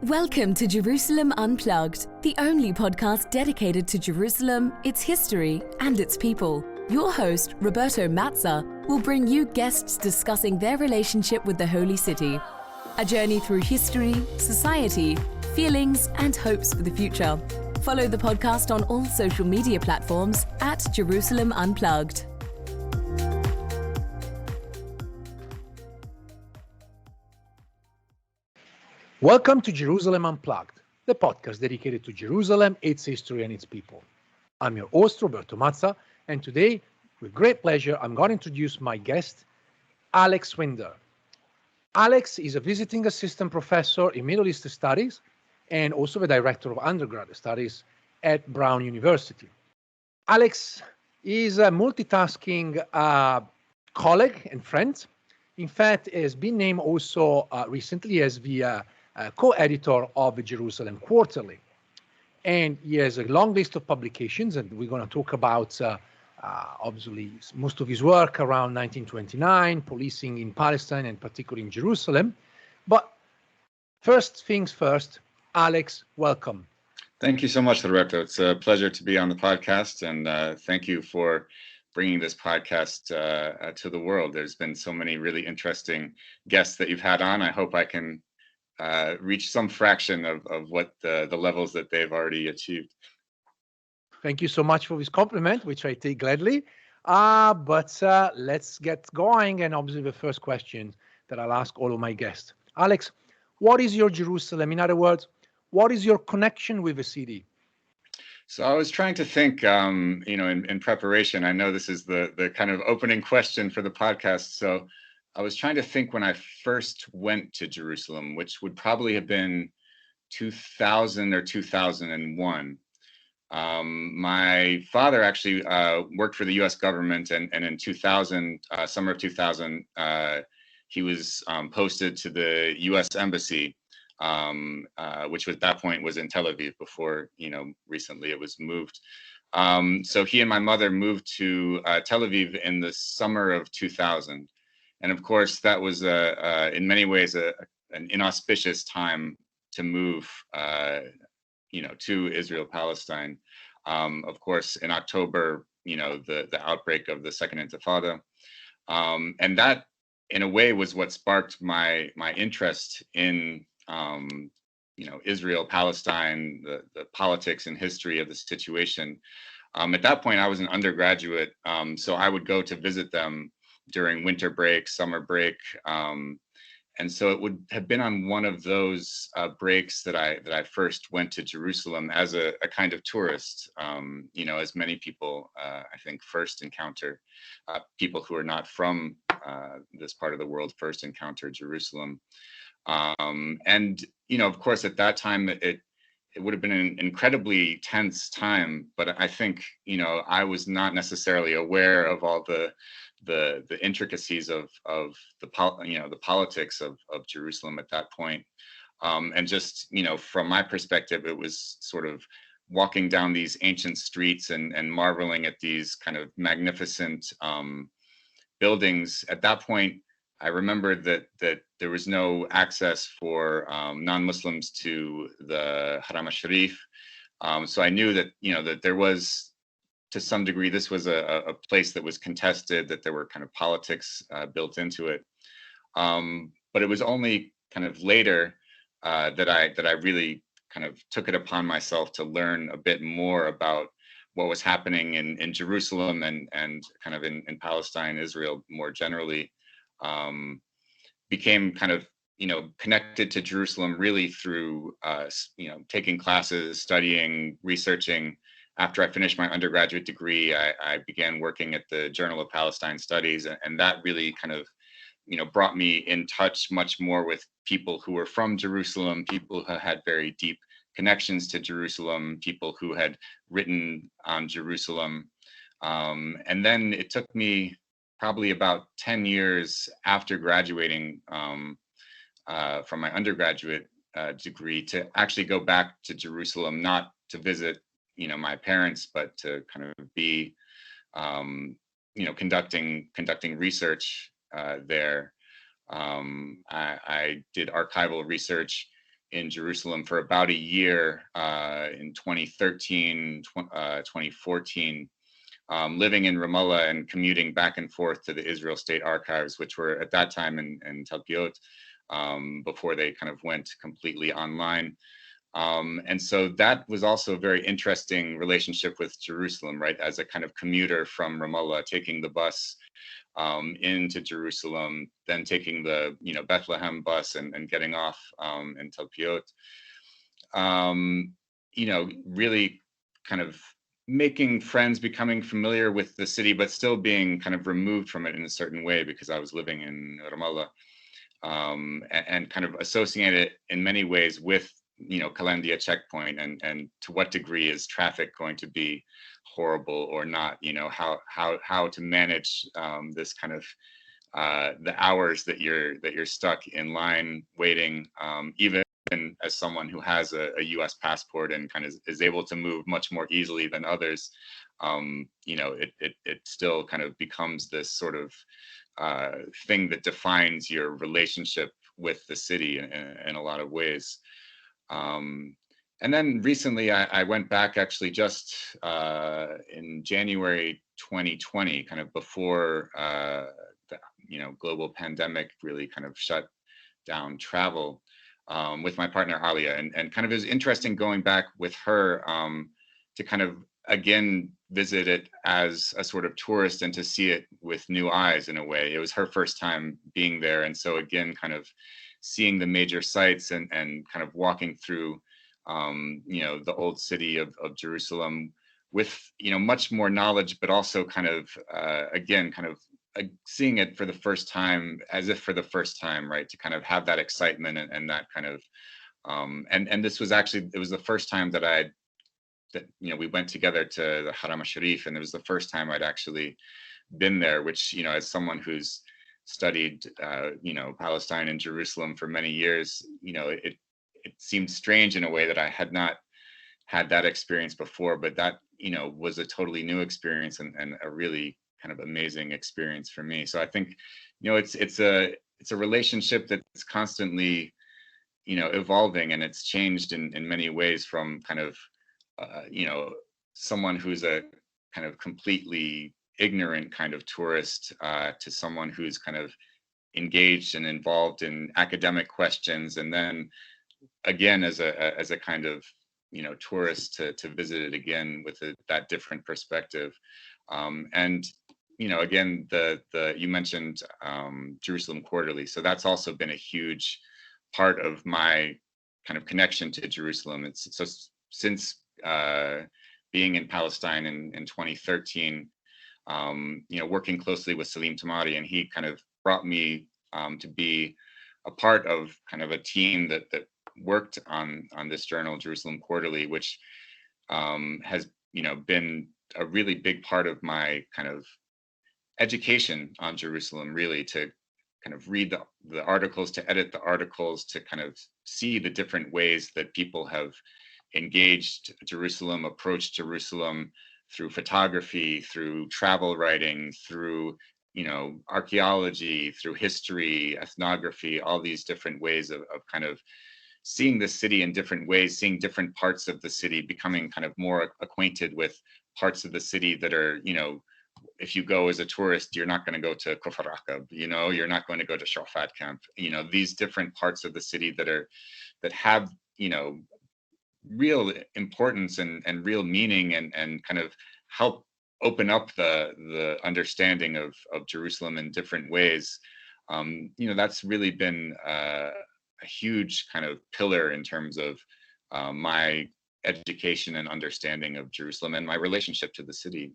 Welcome to Jerusalem Unplugged, the only podcast dedicated to Jerusalem, its history, and its people. Your host, Roberto Mazza, will bring you guests discussing their relationship with the Holy City. A journey through history, society, feelings, and hopes for the future. Follow the podcast on all social media platforms at Jerusalem Unplugged. Welcome to Jerusalem Unplugged, the podcast dedicated to Jerusalem, its history, and its people. I'm your host, Roberto Mazza, and today, with great pleasure, I'm going to introduce my guest, Alex Winder. Alex is a visiting assistant professor in Middle East Studies and also the director of undergraduate studies at Brown University. Alex is a multitasking colleague and friend. In fact, has been named also recently as the co-editor of the Jerusalem Quarterly. And he has a long list of publications, and we're going to talk about, obviously, most of his work around 1929, policing in Palestine, and particularly in Jerusalem. But first things first, Alex, welcome. Thank you so much, Roberto. It's a pleasure to be on the podcast, and thank you for bringing this podcast to the world. There's been so many really interesting guests that you've had on. I hope I can reach some fraction of what the levels that they've already achieved. Thank you so much for this compliment, which I take gladly. But let's get going. And obviously the first question that I'll ask all of my guests. Alex, what is your Jerusalem? In other words, what is your connection with the city? So I was trying to think, in preparation. I know this is the kind of opening question for the podcast. So I was trying to think when I first went to Jerusalem, which would probably have been 2000 or 2001. My father actually worked for the U.S. government, and in 2000, summer of 2000, he was posted to the U.S. Embassy, which at that point was in Tel Aviv before, recently it was moved. So he and my mother moved to Tel Aviv in the summer of 2000. And of course, that was in many ways an inauspicious time to move, to Israel, Palestine. Of course, in October, the outbreak of the Second Intifada, and that, in a way, was what sparked my interest in, Israel, Palestine, the politics and history of the situation. At that point, I was an undergraduate, so I would go to visit them during winter break, summer break. And so it would have been on one of those breaks that I first went to Jerusalem as a kind of tourist, as many people, I think, first encounter people who are not from this part of the world first encounter Jerusalem. And, of course, at that time, it would have been an incredibly tense time, but I think, I was not necessarily aware of all the intricacies of the politics of Jerusalem at that point. And just, from my perspective, it was sort of walking down these ancient streets and marveling at these kind of magnificent buildings. At that point, I remembered that there was no access for non-Muslims to the Haram al-Sharif. So I knew that, that there was, to some degree, this was a place that was contested, that there were kind of politics built into it. But it was only kind of later that I really kind of took it upon myself to learn a bit more about what was happening in Jerusalem and kind of in Palestine, Israel more generally. Became kind of, connected to Jerusalem really through, taking classes, studying, researching. After I finished my undergraduate degree, I began working at the Journal of Palestine Studies, and that really kind of, brought me in touch much more with people who were from Jerusalem, people who had very deep connections to Jerusalem, people who had written on Jerusalem. And then it took me probably about 10 years after graduating from my undergraduate degree to actually go back to Jerusalem, not to visit my parents, but to kind of be, conducting research there. I did archival research in Jerusalem for about a year in 2013, 2014, living in Ramallah and commuting back and forth to the Israel State Archives, which were at that time in Talpiot, before they kind of went completely online. And so that was also a very interesting relationship with Jerusalem, right? As a kind of commuter from Ramallah, taking the bus into Jerusalem, then taking the Bethlehem bus and getting off in Talpiot. Really kind of making friends, becoming familiar with the city, but still being kind of removed from it in a certain way because I was living in Ramallah, and kind of associate it in many ways with Kalandia checkpoint, and to what degree is traffic going to be horrible or not, how to manage this kind of the hours that you're stuck in line waiting, even as someone who has a US passport and kind of is able to move much more easily than others. It still kind of becomes this sort of thing that defines your relationship with the city in a lot of ways. And then recently I went back actually just in January 2020, kind of before the global pandemic really kind of shut down travel, with my partner Alia, and kind of it was interesting going back with her to kind of again visit it as a sort of tourist and to see it with new eyes in a way. It was her first time being there, and so again kind of seeing the major sites and kind of walking through the old city of Jerusalem with much more knowledge, but also kind of again kind of seeing it for the first time, as if for the first time, right? To kind of have that excitement and that kind of and this was actually, it was the first time that we went together to the Haram al-Sharif, and it was the first time I'd actually been there, which as someone who's studied Palestine and Jerusalem for many years, it seemed strange in a way that I had not had that experience before, but that was a totally new experience and a really kind of amazing experience for me. So I think it's a relationship that's constantly evolving, and it's changed in many ways, from kind of someone who's a kind of completely ignorant kind of tourist to someone who's kind of engaged and involved in academic questions, and then again as a kind of tourist to visit it again with that different perspective. And again, you mentioned Jerusalem Quarterly, so that's also been a huge part of my kind of connection to Jerusalem. It's so since being in Palestine in 2013, working closely with Salim Tamari, and he kind of brought me to be a part of kind of a team that worked on this journal, Jerusalem Quarterly, which has been a really big part of my kind of education on Jerusalem, really, to kind of read the articles, to edit the articles, to kind of see the different ways that people have engaged Jerusalem, approached Jerusalem through photography, through travel writing, through archaeology, through history, ethnography, all these different ways of kind of seeing the city in different ways, seeing different parts of the city, becoming kind of more acquainted with parts of the city that are, if you go as a tourist, you're not going to go to Kufr Aqab, you're not going to go to Shafat camp, these different parts of the city that have, real importance and real meaning, and kind of help open up the understanding of Jerusalem in different ways. That's really been a huge kind of pillar in terms of my education and understanding of Jerusalem and my relationship to the city.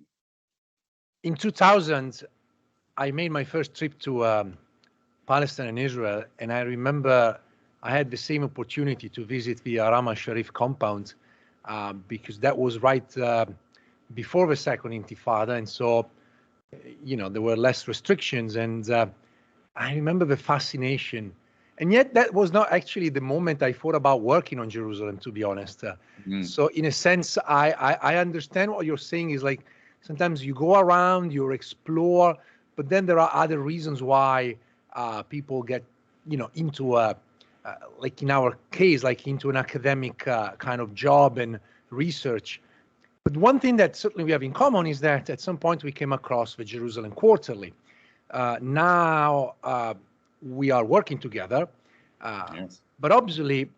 In 2000, I made my first trip to Palestine and Israel, and I remember I had the same opportunity to visit the Haram al-Sharif compound because that was right before the Second Intifada, and so there were less restrictions, and I remember the fascination. And yet that was not actually the moment I thought about working on Jerusalem, to be honest. So in a sense, I understand what you're saying is like, sometimes you go around, you explore, but then there are other reasons why people get, into like in our case, like into an academic kind of job and research. But one thing that certainly we have in common is that at some point we came across the Jerusalem Quarterly. Now we are working together, Yes. but obviously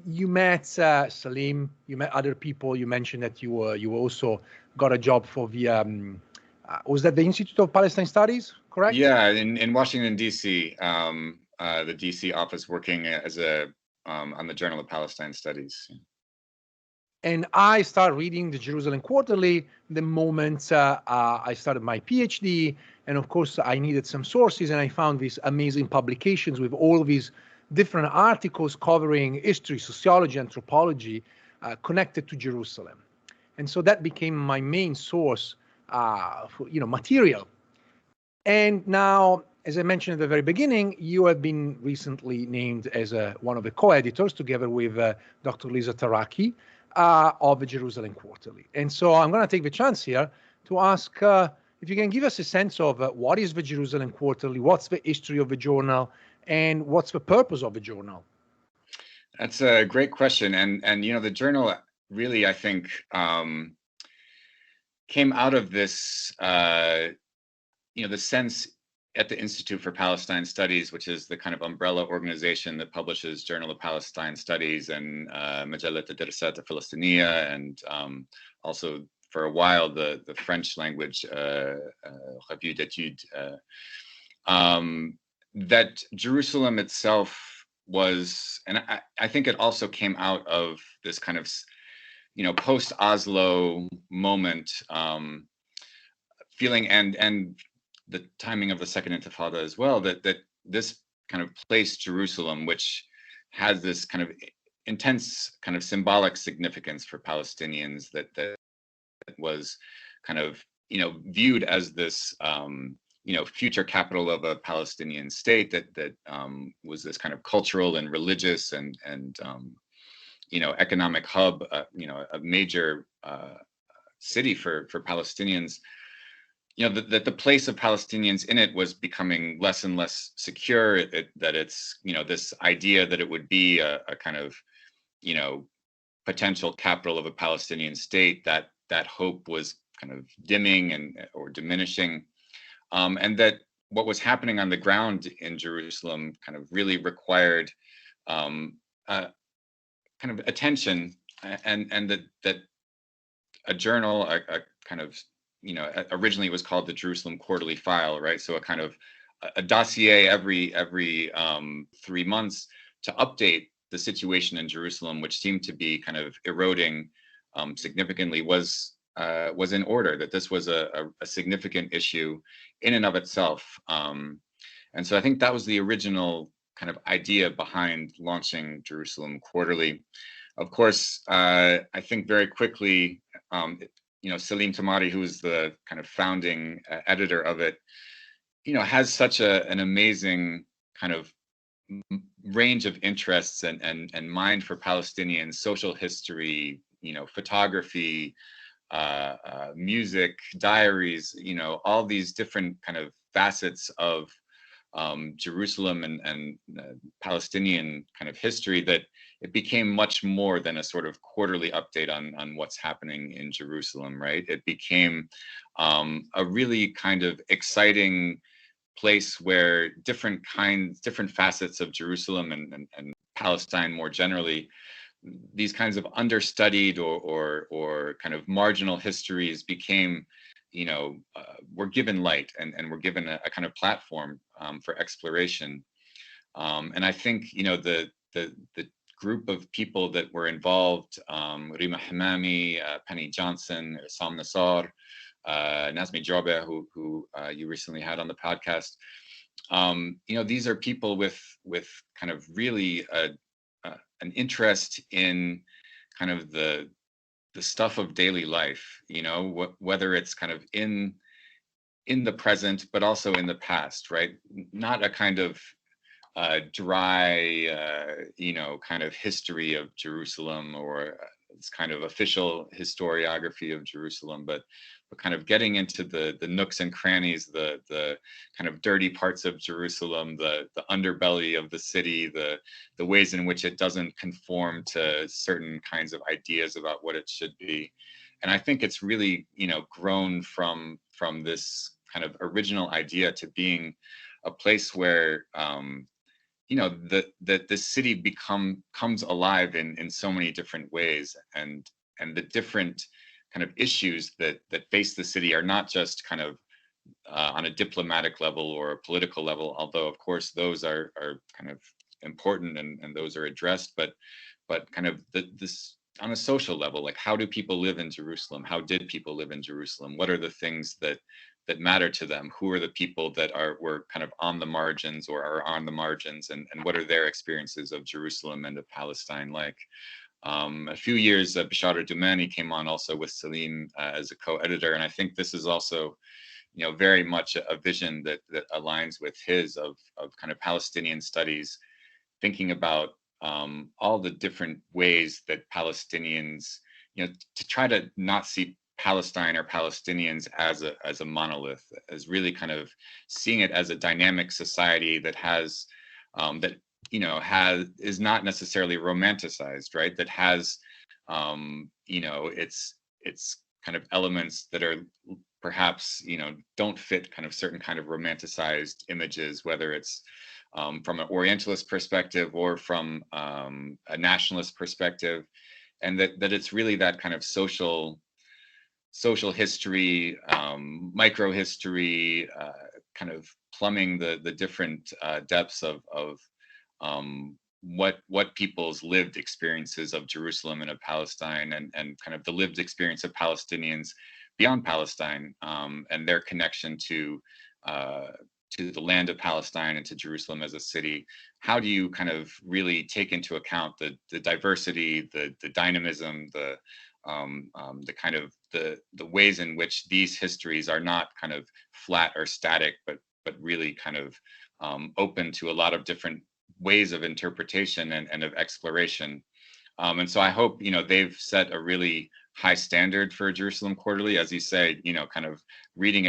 you met Salim, you met other people. You mentioned that you also got a job for the was that the Institute of Palestine Studies, correct? Yeah, in Washington D.C., the D.C. office, working as on the Journal of Palestine Studies. And I started reading the Jerusalem Quarterly the moment I started my PhD. And of course, I needed some sources, and I found these amazing publications with all these different articles covering history, sociology, anthropology connected to Jerusalem. And so that became my main source for material. And now, as I mentioned at the very beginning, you have been recently named as one of the co-editors, together with Dr. Lisa Taraki, of the Jerusalem Quarterly. And so I'm going to take the chance here to ask if you can give us a sense of what is the Jerusalem Quarterly, what's the history of the journal, and what's the purpose of the journal? That's a great question. And the journal really, I think, came out of this, the sense at the Institute for Palestine Studies, which is the kind of umbrella organization that publishes Journal of Palestine Studies and Majallat al-Dirasat al-Falastiniya, and also for a while the French language Revue d'études. That Jerusalem itself was, and I think it also came out of this kind of post-Oslo moment, feeling, and the timing of the Second Intifada as well, that this kind of place, Jerusalem, which has this kind of intense kind of symbolic significance for Palestinians, that was kind of viewed as this future capital of a Palestinian state, that was this kind of cultural and religious and economic hub, a major city for Palestinians. That the place of Palestinians in it was becoming less and less secure. That it's this idea that it would be a kind of potential capital of a Palestinian state, that hope was kind of dimming or diminishing, and that what was happening on the ground in Jerusalem kind of really required kind of attention, and that a journal, a kind of originally it was called the Jerusalem Quarterly File, right? So a kind of a dossier every 3 months to update the situation in Jerusalem, which seemed to be kind of eroding significantly, was in order. That this was a significant issue in and of itself, and so I think that was the original kind of idea behind launching Jerusalem Quarterly. Of course, I think very quickly, Salim Tamari, who is the kind of founding editor of it, has such an amazing kind of range of interests and mind for Palestinian social history, photography, music, diaries, all these different kind of facets of Jerusalem and Palestinian kind of history, that it became much more than a sort of quarterly update on what's happening in Jerusalem, right? It became a really kind of exciting place where different facets of Jerusalem and Palestine more generally, these kinds of understudied or kind of marginal histories became, were given light and were given a kind of platform for exploration. And I think, the group of people that were involved, Rima Hamami, Penny Johnson, Sam Nassar, Nazmi Jobe, who you recently had on the podcast. These are people with kind of really an interest in kind of the stuff of daily life, whether it's kind of in the present, but also in the past, right? Not a kind of dry, kind of history of Jerusalem or this kind of official historiography of Jerusalem, but kind of getting into the nooks and crannies, the kind of dirty parts of Jerusalem, the underbelly of the city, the ways in which it doesn't conform to certain kinds of ideas about what it should be. And I think it's really, grown from this kind of original idea to being a place where that the city comes alive in so many different ways, and the different kind of issues that face the city are not just kind of on a diplomatic level or a political level, although of course those are kind of important, and those are addressed, but kind of this on a social level, like how do people live in Jerusalem? How did people live in Jerusalem? What are the things that matter to them? Who are the people that were kind of on the margins or are on the margins, and what are their experiences of Jerusalem and of Palestine like? A few years, Bishara Doumani came on also with Salim as a co-editor, and I think this is also, very much a vision that aligns with his of kind of Palestinian studies, thinking about all the different ways that Palestinians, to try to not see Palestine or Palestinians as a monolith, as really kind of seeing it as a dynamic society that has that is not necessarily romanticized, right? That has it's kind of elements that are perhaps don't fit kind of certain kind of romanticized images, whether it's from an Orientalist perspective or from a nationalist perspective, and that it's really that kind of social history, micro history, kind of plumbing the different depths of what people's lived experiences of Jerusalem and of Palestine, and kind of the lived experience of Palestinians beyond Palestine, and their connection to the land of Palestine and to Jerusalem as a city. How do you kind of really take into account the diversity, the dynamism, the kind of the ways in which these histories are not kind of flat or static, but really kind of open to a lot of different ways of interpretation and of exploration. And so I hope, they've set a really high standard for Jerusalem Quarterly. As you say, kind of reading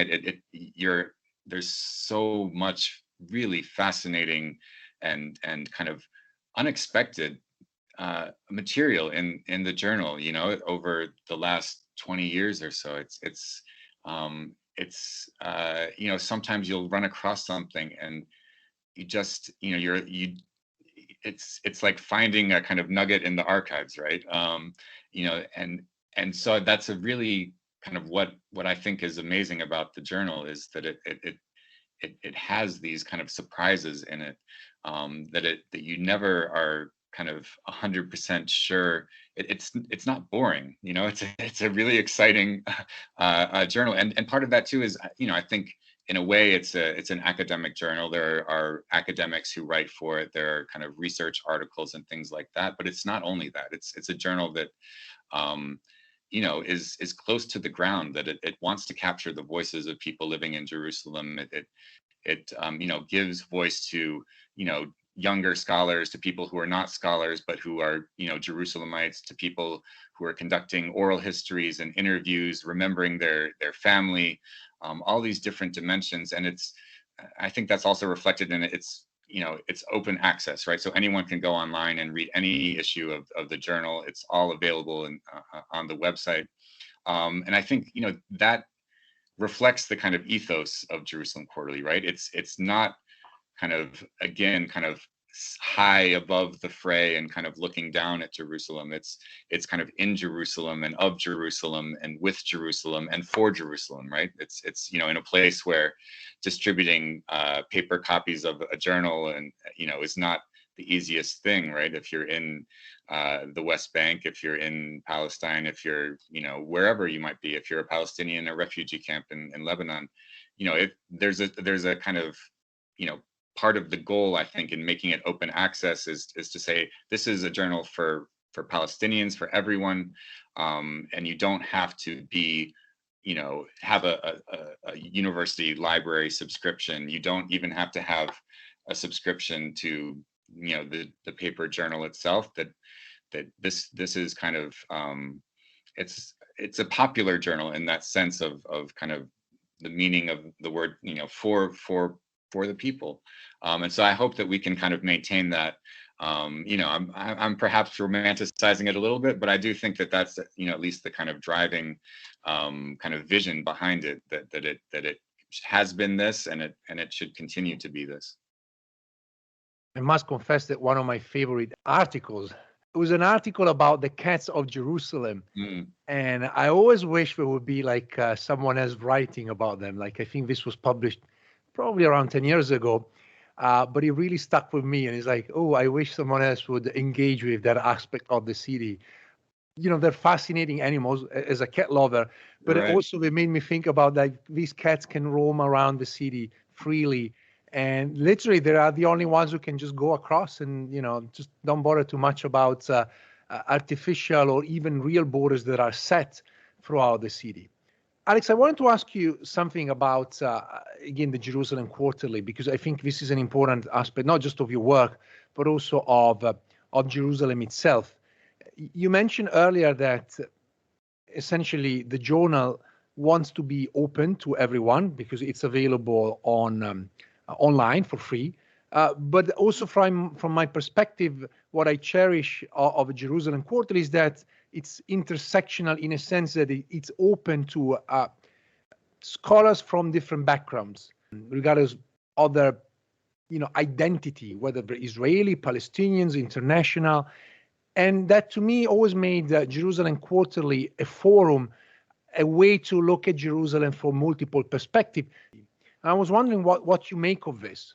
there's so much really fascinating and kind of unexpected material in the journal, over the last 20 years or so. It's sometimes you'll run across something and you just, it's like finding a kind of nugget in the archives, right? And so that's a really kind of what I think is amazing about the journal, is that it has these kind of surprises in it, that you never are kind of 100% sure. It's not boring, it's a really exciting journal, and part of that too is, I think in a way it's an academic journal. There are academics who write for it. There are kind of research articles and things like that, but it's not only that. It's a journal that is close to the ground, that it wants to capture the voices of people living in Jerusalem. It gives voice to younger scholars, to people who are not scholars but who are Jerusalemites, to people who are conducting oral histories and interviews, remembering their family, all these different dimensions. And I think that's also reflected in it. It's open access, right? So anyone can go online and read any issue of the journal. It's all available on the website. And I think, that reflects the kind of ethos of Jerusalem Quarterly, right? It's not kind of, again, kind of high above the fray and kind of looking down at Jerusalem. It's kind of in Jerusalem and of Jerusalem and with Jerusalem and for Jerusalem, right? It's in a place where distributing paper copies of a journal and is not the easiest thing, right? If you're in the West Bank, if you're in Palestine, if you're wherever you might be, if you're a Palestinian in a refugee camp in Lebanon, there's a kind of part of the goal, I think, in making it open access is to say this is a journal for Palestinians, for everyone, and you don't have to be have a university library subscription. You don't even have to have a subscription to the paper journal itself. That this is kind of it's a popular journal in that sense of kind of the meaning of the word, for the people. And so I hope that we can kind of maintain that. I'm perhaps romanticizing it a little bit, but I do think that that's at least the kind of driving kind of vision behind it, that it has been this, and it should continue to be this. I must confess that one of my favorite articles, it was an article about the cats of Jerusalem. And I always wish there would be like someone else writing about them. Like I think this was published probably around 10 years ago, but it really stuck with me. And it's like, oh, I wish someone else would engage with that aspect of the city. They're fascinating animals as a cat lover, but Right. also they made me think about like these cats can roam around the city freely. And literally, they are the only ones who can just go across and, just don't bother too much about artificial or even real borders that are set throughout the city. Alex, I wanted to ask you something about, again, the Jerusalem Quarterly, because I think this is an important aspect, not just of your work, but also of Jerusalem itself. You mentioned earlier that essentially the journal wants to be open to everyone because it's available on online for free. But also from my perspective, what I cherish of Jerusalem Quarterly is that it's intersectional in a sense that it's open to scholars from different backgrounds, regardless of their identity, whether they're Israeli, Palestinians, international. And that to me always made Jerusalem Quarterly a forum, a way to look at Jerusalem from multiple perspectives. And I was wondering what you make of this.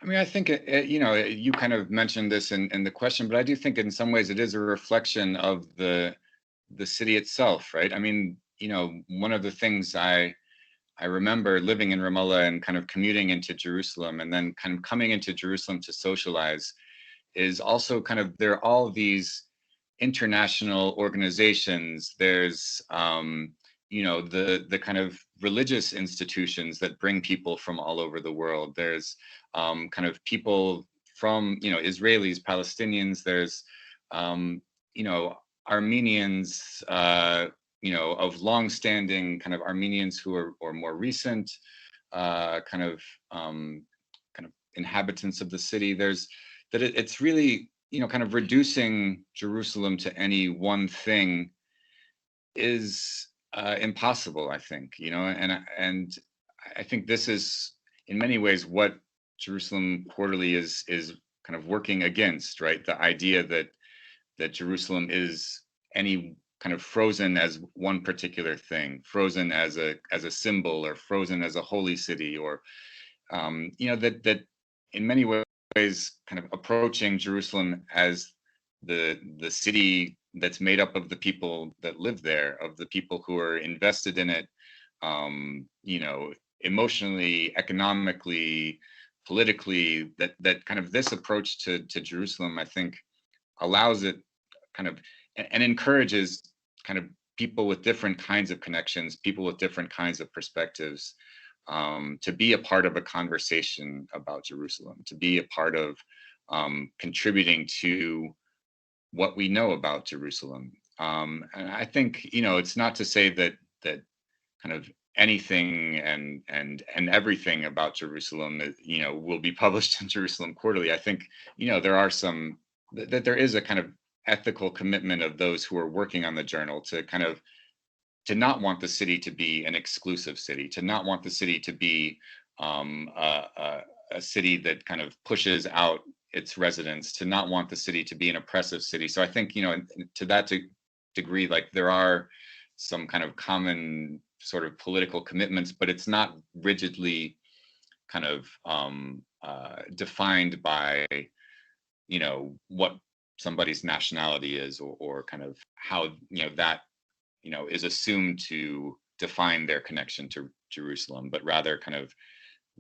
I mean, I think, you kind of mentioned this in the question, but I do think in some ways it is a reflection of the city itself, right? I mean, one of the things I remember living in Ramallah and kind of commuting into Jerusalem and then kind of coming into Jerusalem to socialize is also kind of, there are all these international organizations. There's, the kind of religious institutions that bring people from all over the world. There's kind of people from, Israelis, Palestinians. There's, Armenians, of longstanding kind of Armenians who are or more recent kind of inhabitants of the city. There's that it's really, kind of reducing Jerusalem to any one thing is impossible, I think, and I think this is in many ways what Jerusalem Quarterly is kind of working against, right? The idea that Jerusalem is any kind of frozen as one particular thing, frozen as a symbol, or frozen as a holy city, or that in many ways kind of approaching Jerusalem as the city that's made up of the people that live there, of the people who are invested in it, emotionally, economically, politically. That kind of this approach to Jerusalem, I think, allows it kind of and encourages kind of people with different kinds of connections, people with different kinds of perspectives, to be a part of a conversation about Jerusalem, to be a part of contributing to what we know about Jerusalem. And I think, it's not to say that kind of anything and everything about Jerusalem, will be published in Jerusalem Quarterly. I think, there are that there is a kind of ethical commitment of those who are working on the journal to kind of to not want the city to be an exclusive city, to not want the city to be a city that kind of pushes out its residents, to not want the city to be an oppressive city. So I think, to that degree, like there are some kind of common sort of political commitments, but it's not rigidly kind of defined by, what somebody's nationality is, or kind of how, that, is assumed to define their connection to Jerusalem, but rather kind of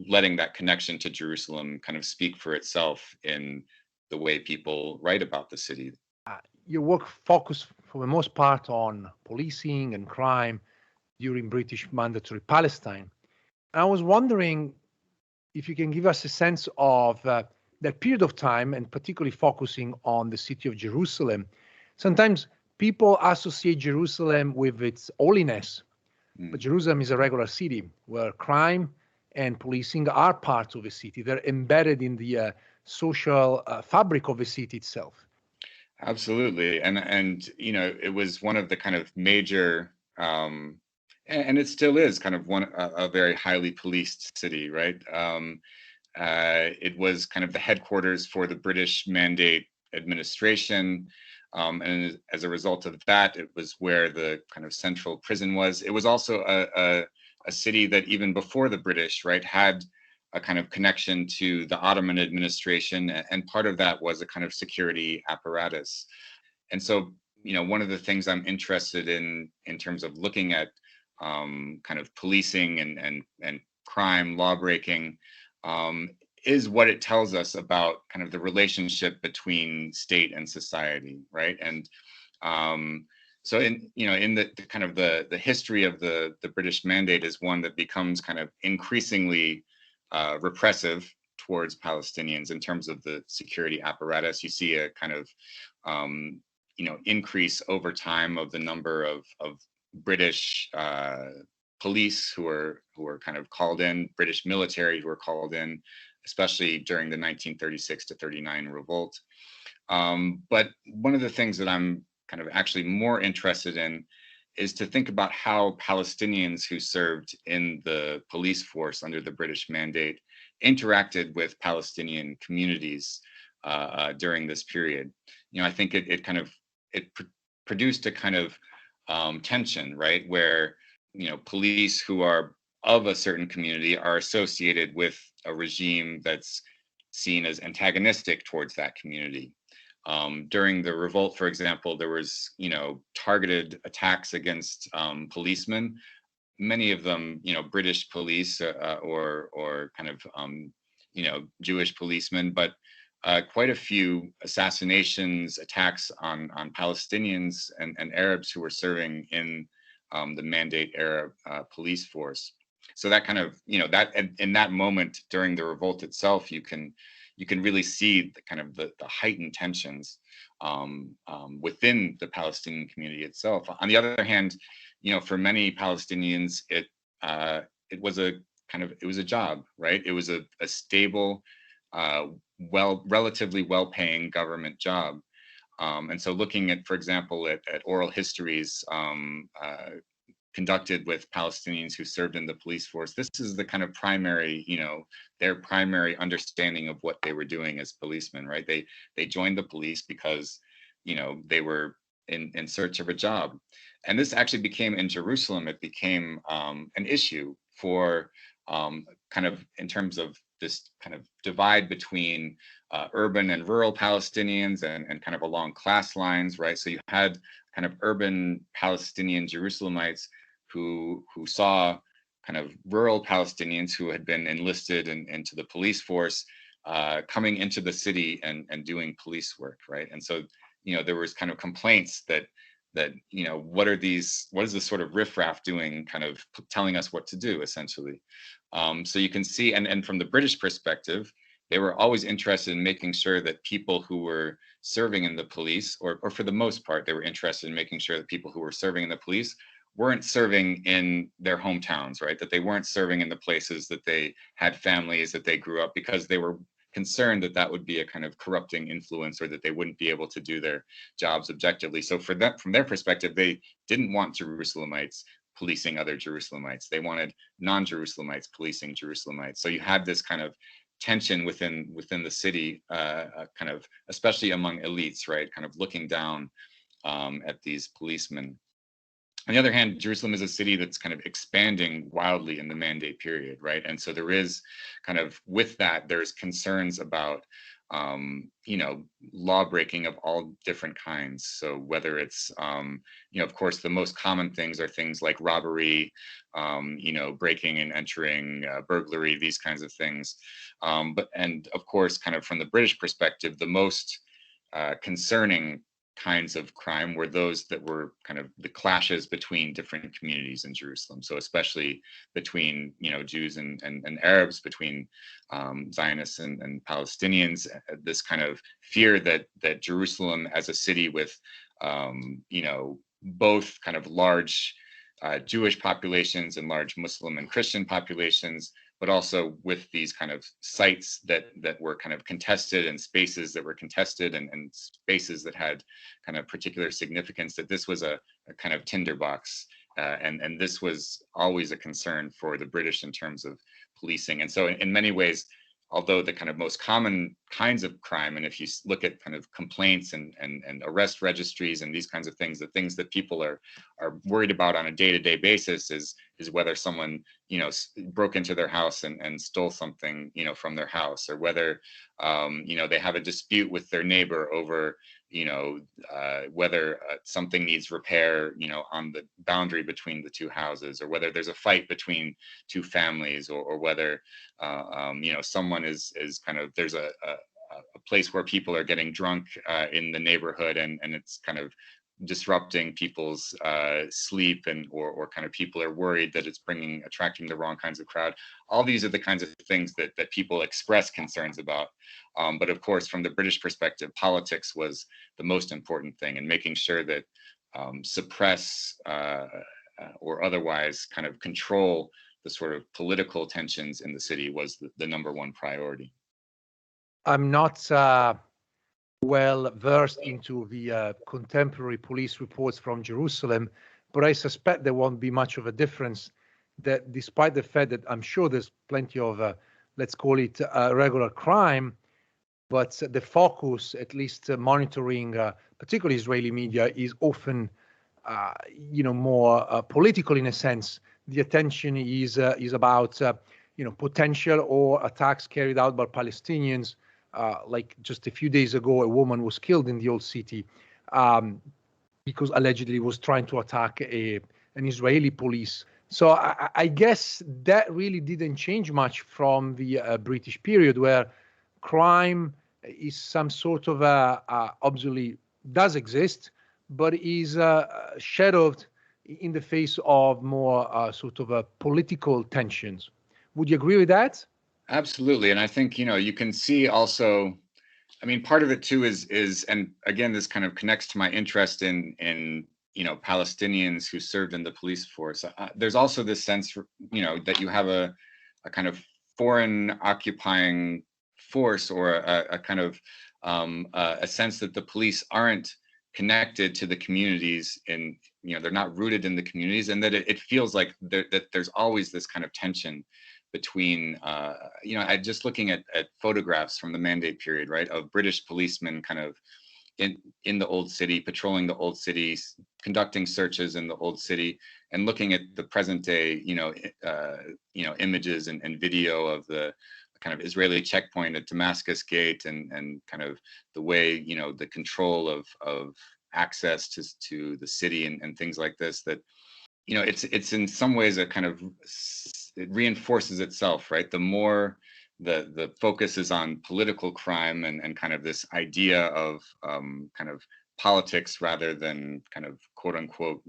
letting that connection to Jerusalem kind of speak for itself in the way people write about the city. Your work focused for the most part on policing and crime during British mandatory Palestine. And I was wondering if you can give us a sense of that period of time, and particularly focusing on the city of Jerusalem. Sometimes People associate Jerusalem with its holiness, but Mm. Jerusalem is a regular city where crime and policing are parts of the city. They're embedded in the social fabric of the city itself. Absolutely. And it was one of the kind of major and it still is kind of a very highly policed city, right? It was kind of the headquarters for the British Mandate administration. And as a result of that, it was where the kind of central prison was. It was also a city that even before the British, right, had a kind of connection to the Ottoman administration. And part of that was a kind of security apparatus. And so, one of the things I'm interested in terms of looking at kind of policing and crime, law breaking, is what it tells us about kind of the relationship between state and society, right? And so in the kind of the history of the British Mandate is one that becomes kind of increasingly repressive towards Palestinians in terms of the security apparatus. You see a kind of increase over time of the number of British police who are kind of called in, British military who are called in, especially during the 1936 to 39 revolt. But one of the things that I'm kind of actually more interested in is to think about how Palestinians who served in the police force under the British Mandate interacted with Palestinian communities during this period. I think it produced a kind of tension, right, where police who are of a certain community are associated with a regime that's seen as antagonistic towards that community. During the revolt, for example, there was targeted attacks against policemen. Many of them, British police or kind of Jewish policemen, but quite a few assassinations, attacks on Palestinians and Arabs who were serving in the Mandate era police force. So that kind of, that in that moment during the revolt itself, you can really see the kind of the heightened tensions within the Palestinian community itself. On the other hand, for many Palestinians, it was a job, right? It was a stable, relatively well-paying government job. And so looking at, for example, at oral histories conducted with Palestinians who served in the police force, this is the kind of primary, their primary understanding of what they were doing as policemen, right? They joined the police because, they were in search of a job. And this actually became, in Jerusalem, it became an issue for kind of in terms of this kind of divide between urban and rural Palestinians and kind of along class lines, right? So you had kind of urban Palestinian Jerusalemites who saw kind of rural Palestinians who had been enlisted into the police force coming into the city and doing police work, right? And so, there was kind of complaints that what is this sort of riffraff doing, kind of telling us what to do, essentially. So you can see, and from the British perspective, they were always interested in making sure that people who were serving in the police, or for the most part, they were interested in making sure that people who were serving in the police weren't serving in their hometowns, right? That they weren't serving in the places that they had families, that they grew up, because they were concerned that that would be a kind of corrupting influence, or that they wouldn't be able to do their jobs objectively. So for that, from their perspective, they didn't want Jerusalemites policing other Jerusalemites. They wanted non-Jerusalemites policing Jerusalemites. So you had this kind of tension within the city, kind of, especially among elites, right? Kind of looking down at these policemen. On the other hand, Jerusalem is a city that's kind of expanding wildly in the Mandate period, right? And so there is kind of, with that, there's concerns about, law breaking of all different kinds. So whether it's, of course, the most common things are things like robbery, breaking and entering, burglary, these kinds of things. And of course, kind of from the British perspective, the most concerning kinds of crime were those that were kind of the clashes between different communities in Jerusalem. So especially between, Jews and Arabs, between Zionists and Palestinians, this kind of fear that Jerusalem as a city with both kind of large Jewish populations and large Muslim and Christian populations, but also with these kind of sites that were kind of contested and spaces that were contested and spaces that had kind of particular significance, that this was a kind of tinderbox. And this was always a concern for the British in terms of policing. And so in many ways, although the kind of most common kinds of crime, and if you look at kind of complaints and arrest registries and these kinds of things, the things that people are worried about on a day-to-day basis is whether someone, broke into their house and stole something, from their house, or whether, they have a dispute with their neighbor over, whether something needs repair, on the boundary between the two houses, or whether there's a fight between two families, or whether, someone is kind of, there's a place where people are getting drunk in the neighborhood, and it's kind of disrupting people's sleep, and or kind of people are worried that it's attracting the wrong kinds of crowd. All these are the kinds of things that people express concerns about. But of course, from the British perspective, politics was the most important thing, and making sure that suppress or otherwise kind of control the sort of political tensions in the city was the number one priority. I'm not well versed into the contemporary police reports from Jerusalem, but I suspect there won't be much of a difference, that despite the fact that I'm sure there's plenty of, let's call it regular crime, but the focus, at least monitoring particularly Israeli media, is often, more political in a sense. The attention is about, potential or attacks carried out by Palestinians. Like just a few days ago, a woman was killed in the old city because allegedly was trying to attack an Israeli police. So I guess that really didn't change much from the British period, where crime is some sort of obviously does exist, but is shadowed in the face of more sort of political tensions. Would you agree with that? Absolutely. And I think, you can see also, I mean, part of it too is, and again, this kind of connects to my interest in Palestinians who served in the police force. There's also this sense, that you have a kind of foreign occupying force, or a kind of a sense that the police aren't connected to the communities, and they're not rooted in the communities, and that it feels like that there's always this kind of tension between, I just looking at photographs from the Mandate period, right, of British policemen kind of in the old city, patrolling the old city, conducting searches in the old city, and looking at the present day, images and video of the kind of Israeli checkpoint at Damascus Gate, and kind of the way, the control of access to the city and things like this, that, it's in some ways a kind of, it reinforces itself, right? The more the focus is on political crime and kind of this idea of kind of politics rather than kind of quote unquote,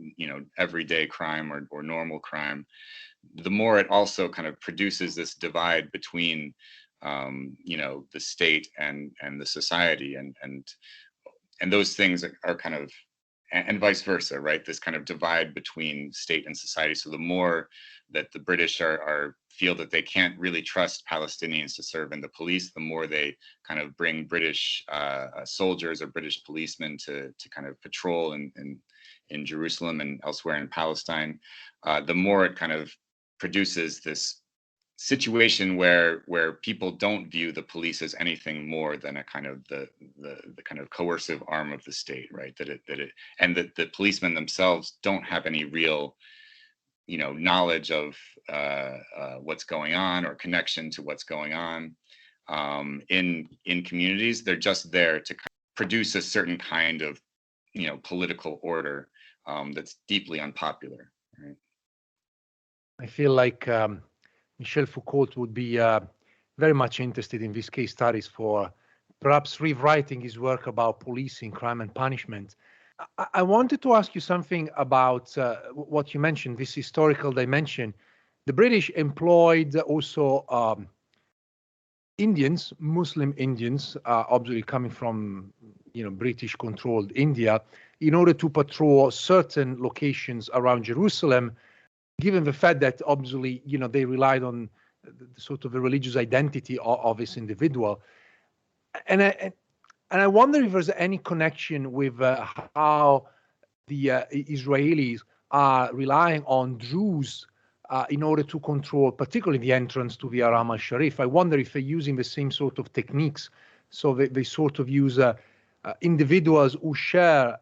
everyday crime or normal crime, the more it also kind of produces this divide between, the state and the society, and those things are kind of, and vice versa, right? This kind of divide between state and society. So the more that the British feel that they can't really trust Palestinians to serve in the police, the more they kind of bring British soldiers or British policemen to kind of patrol in Jerusalem and elsewhere in Palestine, the more it kind of produces this situation where people don't view the police as anything more than a kind of the kind of coercive arm of the state, right? And that the policemen themselves don't have any real, knowledge of what's going on or connection to what's going on in communities. They're just there to kind of produce a certain kind of, political order that's deeply unpopular, right? I feel like Michel Foucault would be very much interested in these case studies for perhaps rewriting his work about policing, crime and punishment. I wanted to ask you something about what you mentioned, this historical dimension. The British employed also Indians, Muslim Indians, obviously coming from British-controlled India, in order to patrol certain locations around Jerusalem, given the fact that obviously, they relied on the sort of the religious identity of this individual. And I wonder if there's any connection with how the Israelis are relying on Druze in order to control, particularly the entrance to the Haram al-Sharif. I wonder if they're using the same sort of techniques. So they sort of use individuals who share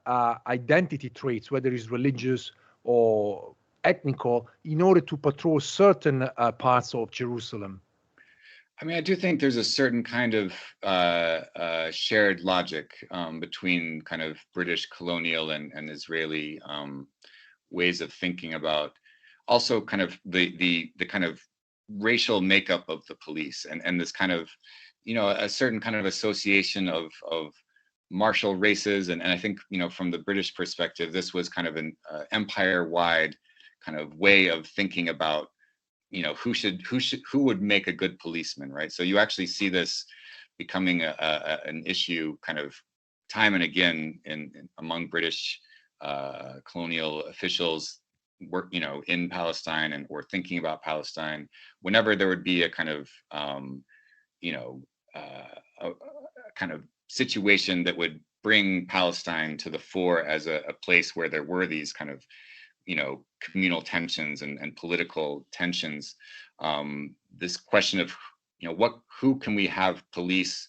identity traits, whether it's religious or ethnical, in order to patrol certain parts of Jerusalem. I mean, I do think there's a certain kind of shared logic between kind of British colonial and Israeli ways of thinking about also kind of the kind of racial makeup of the police and this kind of, a certain kind of association of martial races. And I think, from the British perspective, this was kind of an empire-wide kind of way of thinking about who would make a good policeman, right? So you actually see this becoming an issue kind of time and again among British colonial officials in Palestine or thinking about Palestine. Whenever there would be a kind of a kind of situation that would bring Palestine to the fore as a place where there were these kind of communal tensions and political tensions. This question of, who can we have police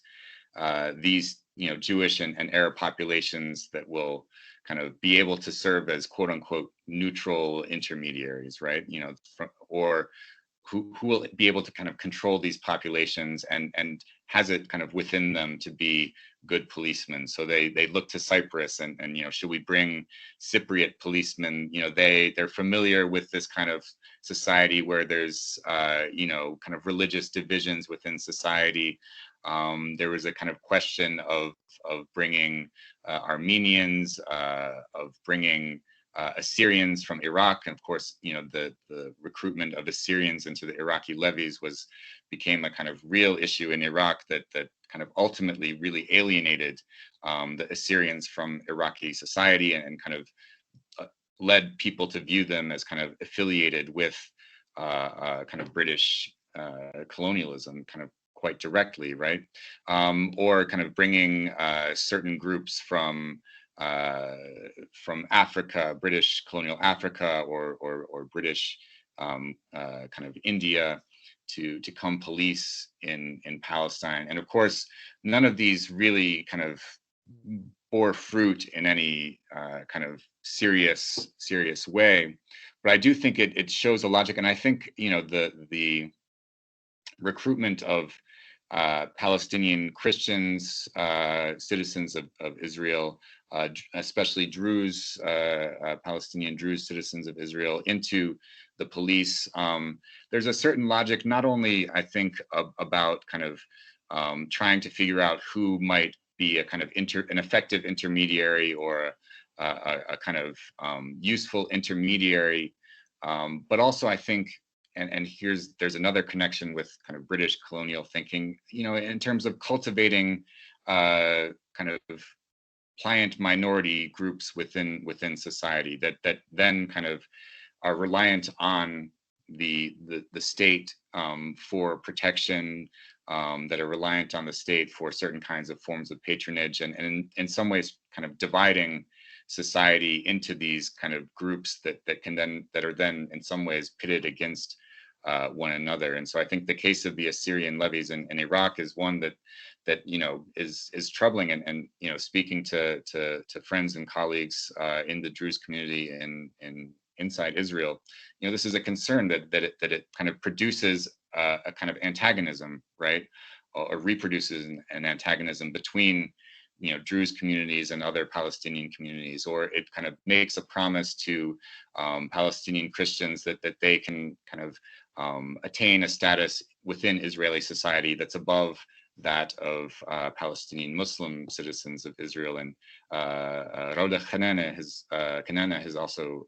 these, Jewish and Arab populations that will kind of be able to serve as quote unquote neutral intermediaries, right? Or who will be able to kind of control these populations and has it kind of within them to be good policemen. So they look to Cyprus and should we bring Cypriot policemen? They're familiar with this kind of society where there's kind of religious divisions within society. There was a kind of question of bringing Armenians, of bringing Assyrians from Iraq, and of course, the recruitment of Assyrians into the Iraqi levies became a kind of real issue in Iraq that kind of ultimately really alienated the Assyrians from Iraqi society and kind of led people to view them as kind of affiliated with kind of British colonialism, kind of quite directly, right? Or kind of bringing certain groups from Africa, British colonial Africa, or British kind of India to come police in Palestine. And of course, none of these really kind of bore fruit in any kind of serious way. But I do think it shows a logic, and I think the recruitment of Palestinian Christians, citizens of Israel, especially Druze, Palestinian Druze citizens of Israel, into the police. There's a certain logic, not only I think about kind of trying to figure out who might be a kind of an effective intermediary or a kind of useful intermediary, but also I think. And there's another connection with kind of British colonial thinking, in terms of cultivating kind of pliant minority groups within society that then kind of are reliant on the state for protection, that are reliant on the state for certain kinds of forms of patronage, and in some ways kind of dividing society into these kind of groups that are then in some ways pitted against one another. And so I think the case of the Assyrian levies in Iraq is one that is troubling, and speaking to friends and colleagues in the Druze community inside Israel, this is a concern that it kind of produces a kind of antagonism, right, or reproduces an antagonism between Druze communities and other Palestinian communities, or it kind of makes a promise to Palestinian Christians that they can kind of attain a status within Israeli society that's above that of Palestinian Muslim citizens of Israel. And Rauda Kanana has also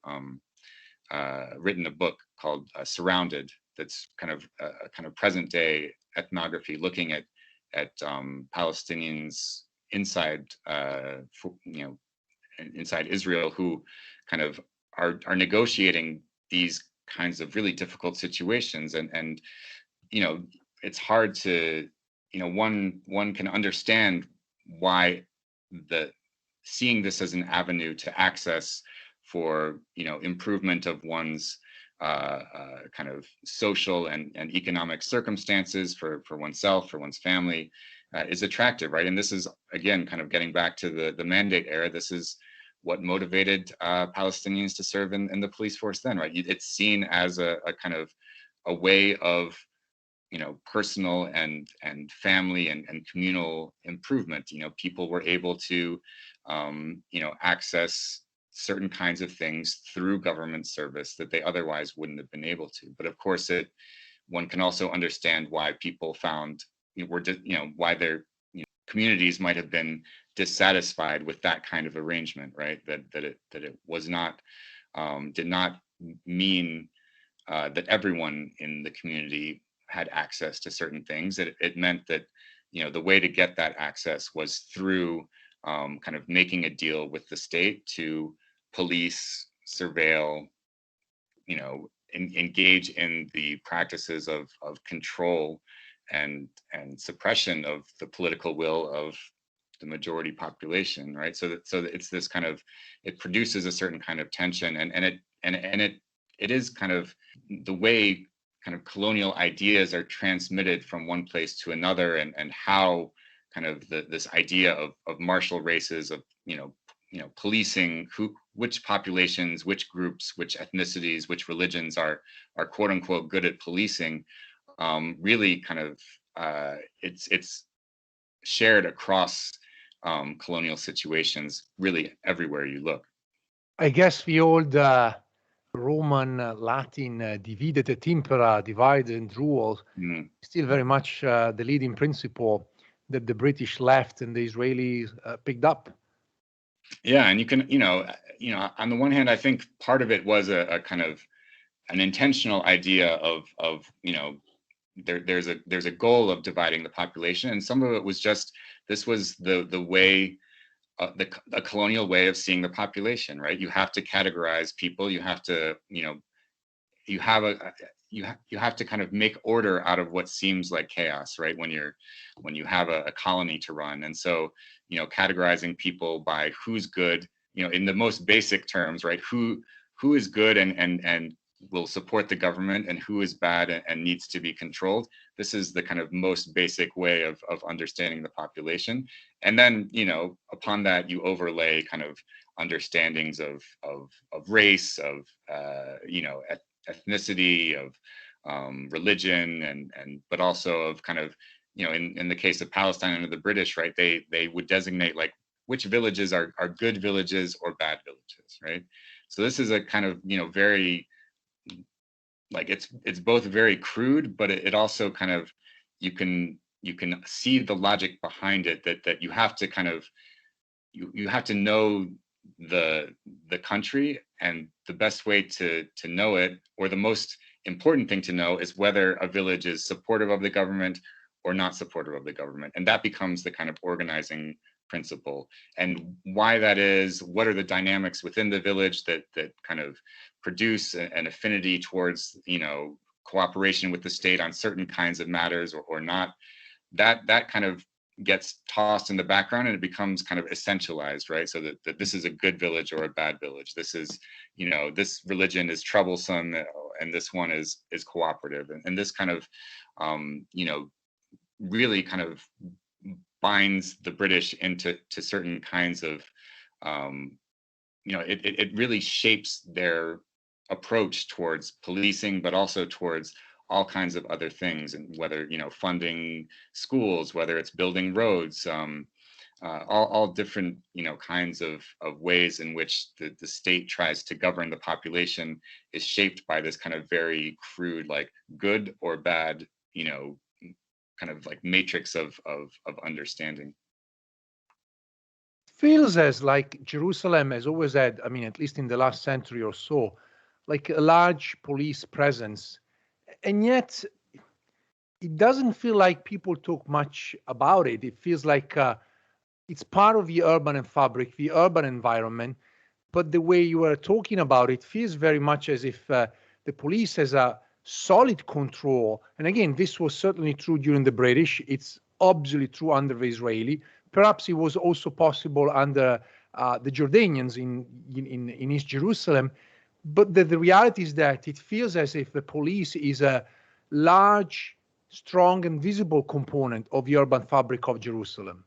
written a book called Surrounded, that's kind of a kind of present day ethnography looking at Palestinians inside, inside Israel, who kind of are negotiating these kinds of really difficult situations. And it's hard to, one can understand why seeing this as an avenue to access for improvement of one's kind of social and economic circumstances for oneself, for one's family, is attractive, right? And this is, again, kind of getting back to the mandate era. This is what motivated Palestinians to serve in the police force then, right? It's seen as a kind of a way of personal and family and communal improvement. People were able to access certain kinds of things through government service that they otherwise wouldn't have been able to. But of course, one can also understand why people found why their communities might have been dissatisfied with that kind of arrangement, right? That it was not did not mean that everyone in the community had access to certain things. It meant that the way to get that access was through kind of making a deal with the state to police, surveil, engage in the practices of control and suppression of the political will of the majority population, right? So that it's this kind of, it produces a certain kind of tension, and it is kind of the way kind of colonial ideas are transmitted from one place to another, and how kind of this idea of martial races, of policing which populations, which groups, which ethnicities, which religions are quote unquote good at policing, really kind of it's shared across colonial situations, really everywhere you look. I guess the old Roman Latin divide et impera, divide and rule, still very much the leading principle that the British left and the Israelis picked up. Yeah, and you can, on the one hand, I think part of it was a kind of an intentional idea of there's a goal of dividing the population, and some of it was just, this was the way, the colonial way of seeing the population, right? You have to categorize people. You have to, you have to kind of make order out of what seems like chaos, right? When you have a colony to run. And so, categorizing people by who's good, in the most basic terms, right? Who is good and will support the government, and who is bad and needs to be controlled. This is the kind of most basic way of understanding the population. And then, upon that, you overlay kind of understandings of race, of ethnicity, of religion, and but also of kind of, in the case of Palestine under the British, right, they would designate like which villages are good villages or bad villages, right? So this is a kind of, very, like, it's both very crude, but it also kind of, you can see the logic behind it, that you have to kind of, you have to know the country, and the best way to know it, or the most important thing to know, is whether a village is supportive of the government or not supportive of the government. And that becomes the kind of organizing principle. And why that is, what are the dynamics within the village that kind of produce an affinity towards, cooperation with the state on certain kinds of matters, or not, that kind of gets tossed in the background, and it becomes kind of essentialized, right? So that this is a good village or a bad village. This is, this religion is troublesome, and this one is cooperative. And this kind of, really kind of binds the British into certain kinds of, it really shapes their approach towards policing, but also towards all kinds of other things, and whether, funding schools, whether it's building roads, all different, kinds of ways in which the state tries to govern the population is shaped by this kind of very crude, like good or bad, kind of like matrix of understanding. Feels as like Jerusalem has always had, I mean, at least in the last century or so, like a large police presence. And yet it doesn't feel like people talk much about it. It feels like it's part of the urban fabric, the urban environment. But the way you are talking about it feels very much as if the police has a solid control. And again, this was certainly true during the British. It's obviously true under the Israeli. Perhaps it was also possible under the Jordanians in East Jerusalem. But the reality is that it feels as if the police is a large, strong, and visible component of the urban fabric of Jerusalem.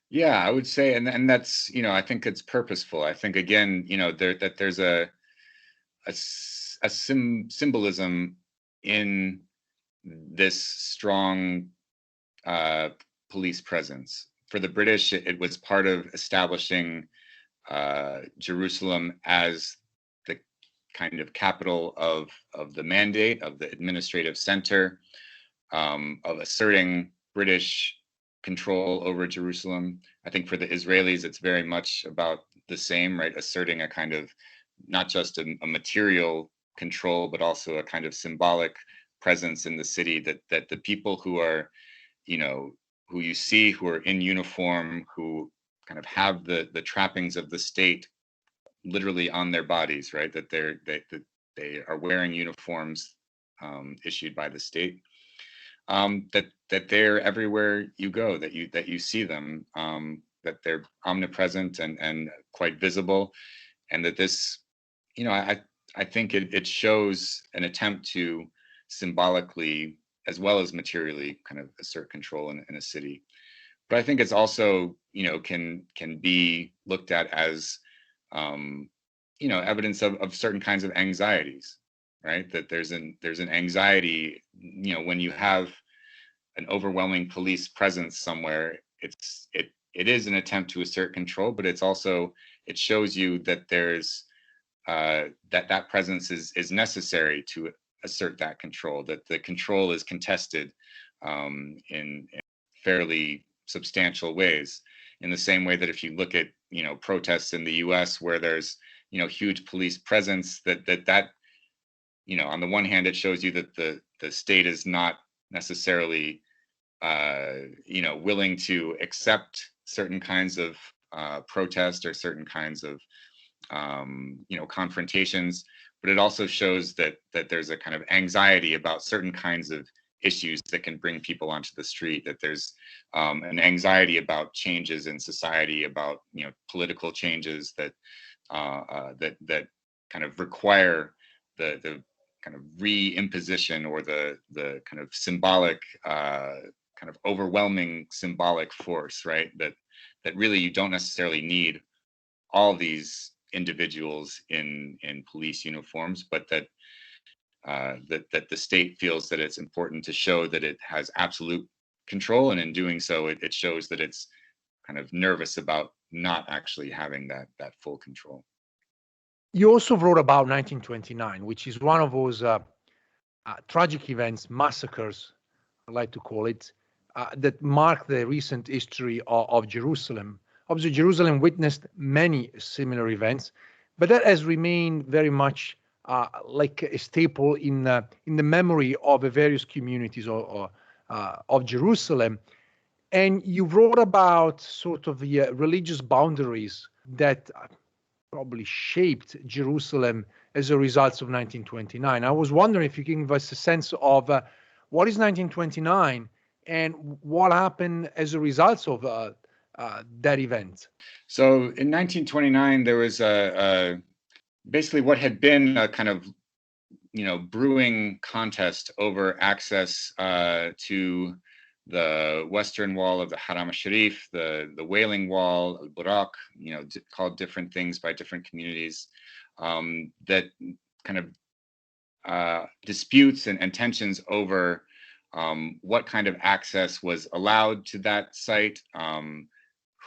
Yeah, I would say, and that's, I think it's purposeful. I think, again, there's a symbolism in this strong police presence. For the British, it was part of establishing Jerusalem as the kind of capital of the mandate, of the administrative center, of asserting British control over Jerusalem. I think for the Israelis, it's very much about the same, right? Asserting a kind of not just a material control, but also a kind of symbolic presence in the city, that the people who are, who you see, who are in uniform, who kind of have the trappings of the state literally on their bodies, right? That they are wearing uniforms issued by the state. That they're everywhere you go, that you see them, that they're omnipresent and quite visible, and that this, I think it shows an attempt to symbolically as well as materially kind of assert control in a city. But I think it's also, can be looked at as, evidence of certain kinds of anxieties, right? That there's an anxiety, when you have an overwhelming police presence somewhere. It is an attempt to assert control, but it shows you that there's that presence is necessary to assert that control, that the control is contested in fairly substantial ways. In the same way that if you look at protests in the U.S. where there's huge police presence, that on the one hand it shows you that the state is not necessarily willing to accept certain kinds of protest or certain kinds of confrontations, but it also shows that there's a kind of anxiety about certain kinds of issues that can bring people onto the street, that there's an anxiety about changes in society, about political changes that kind of require the kind of re-imposition or the kind of symbolic kind of overwhelming symbolic force, right? That really you don't necessarily need all these individuals in police uniforms, but that the state feels that it's important to show that it has absolute control, and in doing so, it shows that it's kind of nervous about not actually having that full control. You also wrote about 1929, which is one of those tragic events, massacres, I like to call it, that mark the recent history of Jerusalem. Obviously, Jerusalem witnessed many similar events, but that has remained very much like a staple in the memory of the various communities of Jerusalem. And you wrote about sort of the religious boundaries that probably shaped Jerusalem as a result of 1929. I was wondering if you can give us a sense of what is 1929 and what happened as a result of that event. So in 1929, there was basically what had been a kind of brewing contest over access to the western wall of the Haram al-Sharif, the Wailing Wall, al-Buraq, called different things by different communities, that kind of disputes and tensions over what kind of access was allowed to that site,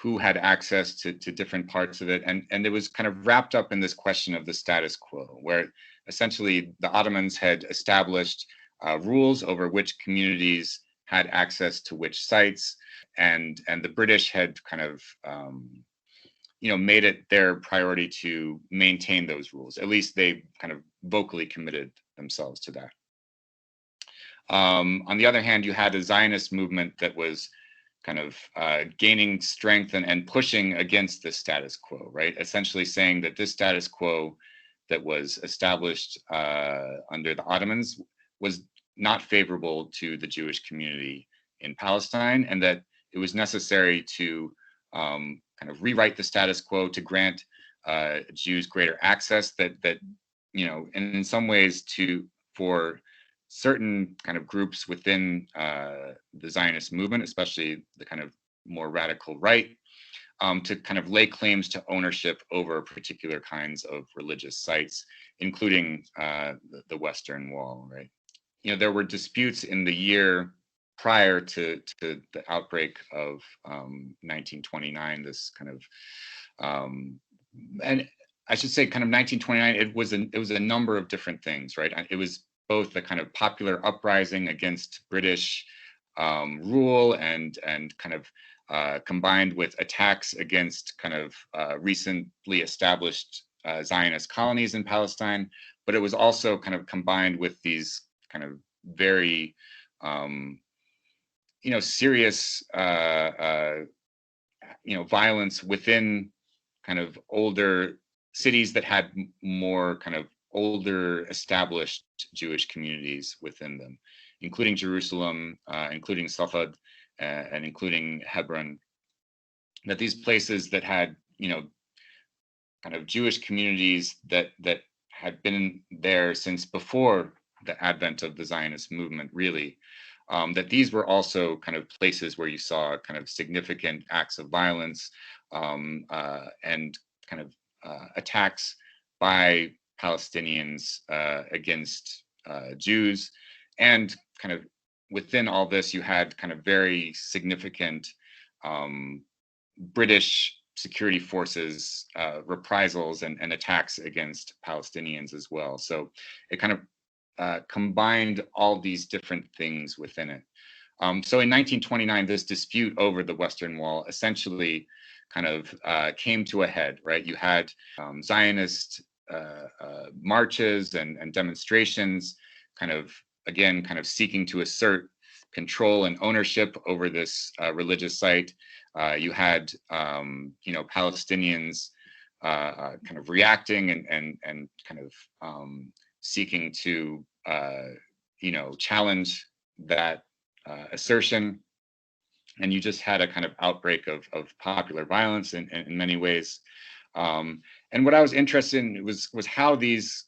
who had access to different parts of it. And it was kind of wrapped up in this question of the status quo, where essentially the Ottomans had established rules over which communities had access to which sites, and the British had kind of made it their priority to maintain those rules. At least they kind of vocally committed themselves to that. On the other hand, you had a Zionist movement that was kind of gaining strength and pushing against the status quo, right? Essentially saying that this status quo that was established under the Ottomans was not favorable to the Jewish community in Palestine, and that it was necessary to kind of rewrite the status quo to grant Jews greater access, that and in some ways for certain kind of groups within the Zionist movement, especially the kind of more radical right, to kind of lay claims to ownership over particular kinds of religious sites, including the Western Wall, right? There were disputes in the year prior to the outbreak of 1929, this kind of, and I should say kind of 1929, it was a number of different things, right? It was both the kind of popular uprising against British rule and kind of combined with attacks against kind of recently established Zionist colonies in Palestine, but it was also kind of combined with these kind of very serious violence within kind of older cities that had more kind of older established Jewish communities within them, including Jerusalem, including Safed, and including Hebron. That these places that had kind of Jewish communities that had been there since before the advent of the Zionist movement, really, that these were also kind of places where you saw kind of significant acts of violence and kind of attacks by Palestinians against Jews. And kind of within all this, you had kind of very significant British security forces reprisals and attacks against Palestinians as well. So it kind of combined all these different things within it. So in 1929, this dispute over the Western Wall essentially kind of came to a head, right? You had Zionist marches and demonstrations, kind of seeking to assert control and ownership over this religious site. You had Palestinians kind of reacting and kind of seeking to challenge that assertion. And you just had a kind of outbreak of popular violence in many ways. And what I was interested in was how these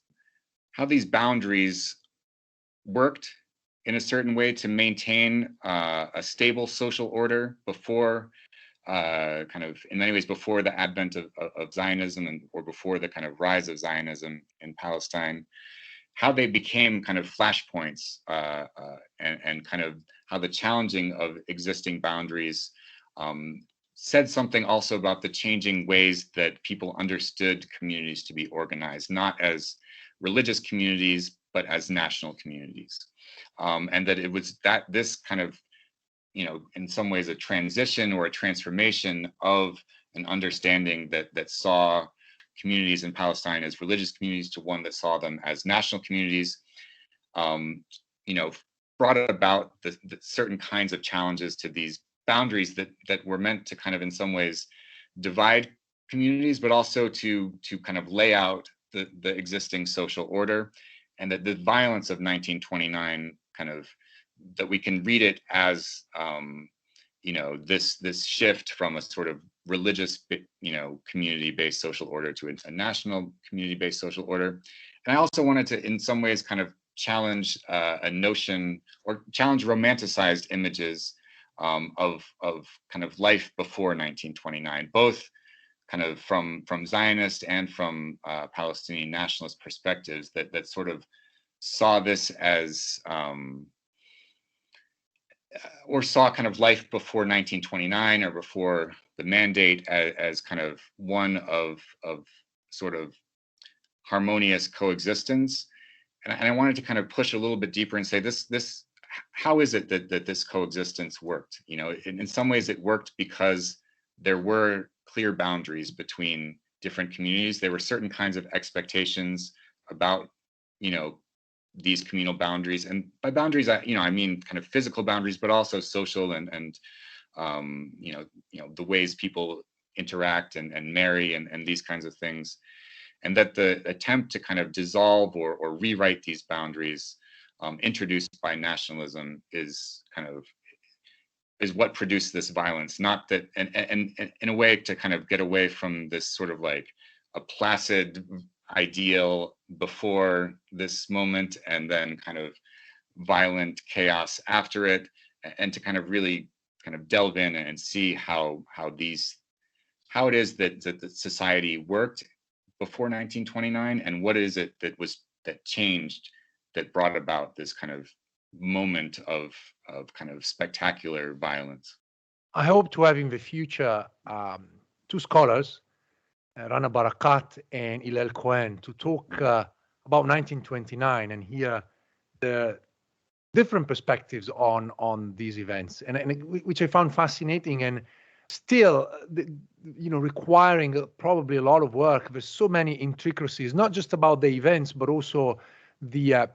boundaries worked in a certain way to maintain a stable social order before kind of in many ways before the advent of Zionism or before the kind of rise of Zionism in Palestine, how they became kind of flashpoints and kind of how the challenging of existing boundaries said something also about the changing ways that people understood communities to be organized, not as religious communities, but as national communities. And that it was this kind of, in some ways a transition or a transformation of an understanding that saw communities in Palestine as religious communities to one that saw them as national communities, brought about the certain kinds of challenges to these boundaries that were meant to kind of in some ways divide communities, but also to kind of lay out the existing social order. And that the violence of 1929 kind of, that we can read it as this shift from a sort of religious community-based social order to a national community-based social order. And I also wanted to in some ways kind of challenge a notion or challenge romanticized images of kind of life before 1929, both kind of from Zionist and from Palestinian nationalist perspectives that sort of saw this as or saw kind of life before 1929 or before the mandate as kind of one of sort of harmonious coexistence. And I wanted to kind of push a little bit deeper and say this how is it that this coexistence worked? In some ways it worked because there were clear boundaries between different communities. There were certain kinds of expectations about these communal boundaries, and by boundaries I mean kind of physical boundaries, but also social and the ways people interact and marry and these kinds of things, and that the attempt to kind of dissolve or rewrite these boundaries introduced by nationalism is what produced this violence. Not that, and in a way to kind of get away from this sort of like a placid ideal before this moment and then kind of violent chaos after it, and to kind of really kind of delve in and see how it is that the society worked before 1929, and what is it that changed, that brought about this kind of moment of kind of spectacular violence. I hope to have in the future two scholars, Rana Barakat and Hillel Cohen, to talk about 1929 and hear the different perspectives on these events, and which I found fascinating, and still, requiring probably a lot of work. There's so many intricacies, not just about the events, but also the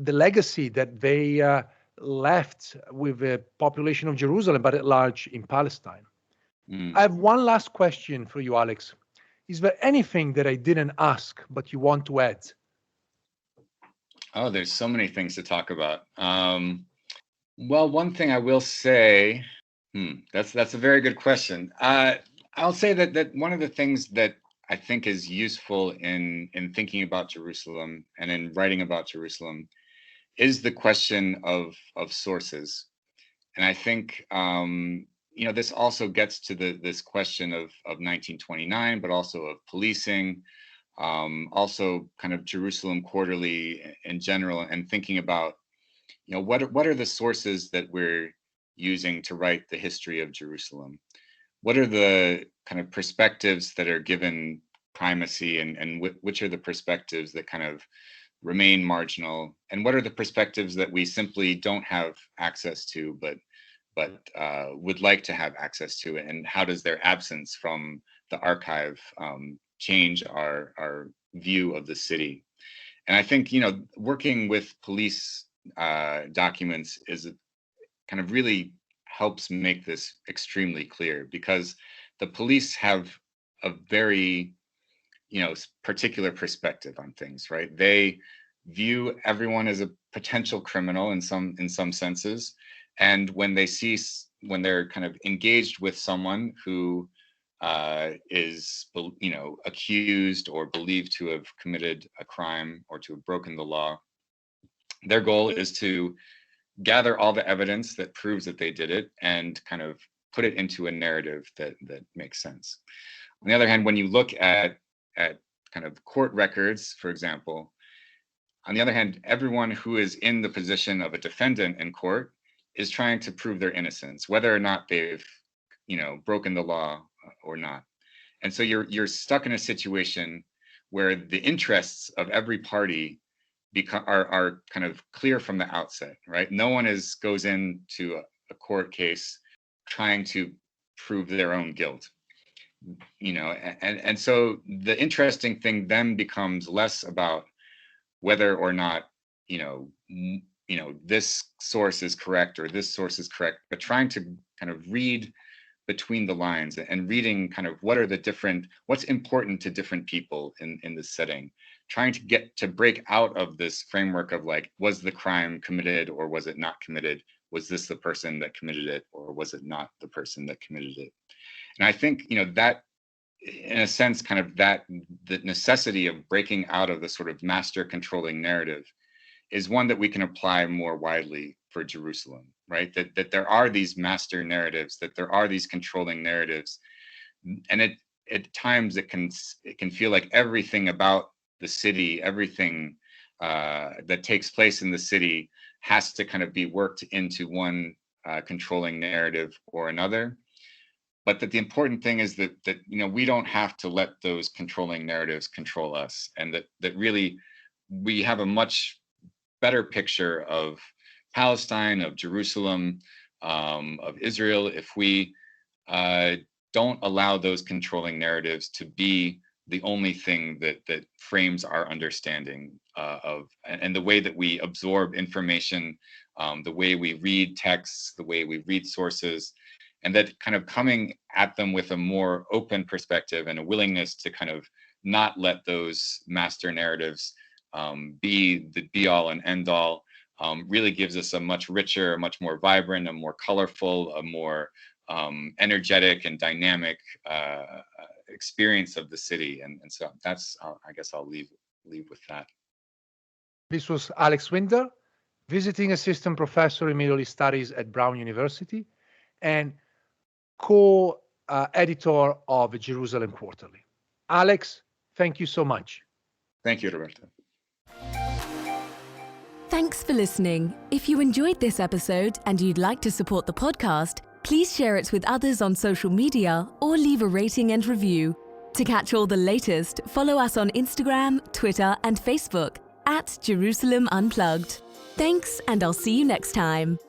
legacy that they left with the population of Jerusalem, but at large in Palestine. I have one last question for you, Alex. Is there anything that I didn't ask but you want to add? Oh, there's so many things to talk about. Well, one thing I will say, that's a very good question. I'll say that one of the things that I think is useful in thinking about Jerusalem and in writing about Jerusalem is the question of sources. And I think this also gets to this question of 1929, but also of policing, also kind of Jerusalem Quarterly in general, and thinking about what are the sources that we're using to write the history of Jerusalem? What are the kind of perspectives that are given primacy, and which are the perspectives that kind of remain marginal, and what are the perspectives that we simply don't have access to, but would like to have access to, and how does their absence from the archive change our view of the city? And I think working with police documents is kind of really helps make this extremely clear, because the police have a very particular perspective on things, right? They view everyone as a potential criminal in some senses, and when they're kind of engaged with someone who is accused or believed to have committed a crime or to have broken the law, their goal is to gather all the evidence that proves that they did it and kind of put it into a narrative that makes sense. On the other hand, when you look at kind of court records, for example, on the other hand, everyone who is in the position of a defendant in court is trying to prove their innocence, whether or not they've broken the law or not. And so you're stuck in a situation where the interests of every party are kind of clear from the outset, right? No one goes into a court case trying to prove their own guilt, and so the interesting thing then becomes less about whether or not this source is correct or this source is correct, but trying to kind of read between the lines and reading kind of what's important to different people in this setting, trying to get to break out of this framework of like, was the crime committed or was it not committed? Was this the person that committed it or was it not the person that committed it? And I think, that in a sense, kind of the necessity of breaking out of the sort of master controlling narrative is one that we can apply more widely for Jerusalem, right? That there are these master narratives, that there are these controlling narratives, and at times it can feel like everything about the city, everything that takes place in the city has to kind of be worked into one controlling narrative or another. But that the important thing is that we don't have to let those controlling narratives control us, and that really we have a much better picture of Palestine, of Jerusalem, of Israel, if we don't allow those controlling narratives to be the only thing that frames our understanding of, and the way that we absorb information, the way we read texts, the way we read sources, and that kind of coming at them with a more open perspective and a willingness to kind of not let those master narratives be the be all and end all really gives us a much richer, a much more vibrant, a more colorful, a more energetic and dynamic experience of the city. And so that's, I guess I'll leave with that. This was Alex Winder, visiting assistant professor in Middle East Studies at Brown University and co-editor of Jerusalem Quarterly. Alex, thank you so much. Thank you, Roberto. Thanks for listening. If you enjoyed this episode and you'd like to support the podcast, please share it with others on social media or leave a rating and review. To catch all the latest, follow us on Instagram, Twitter, and Facebook @Jerusalem Unplugged. Thanks, and I'll see you next time.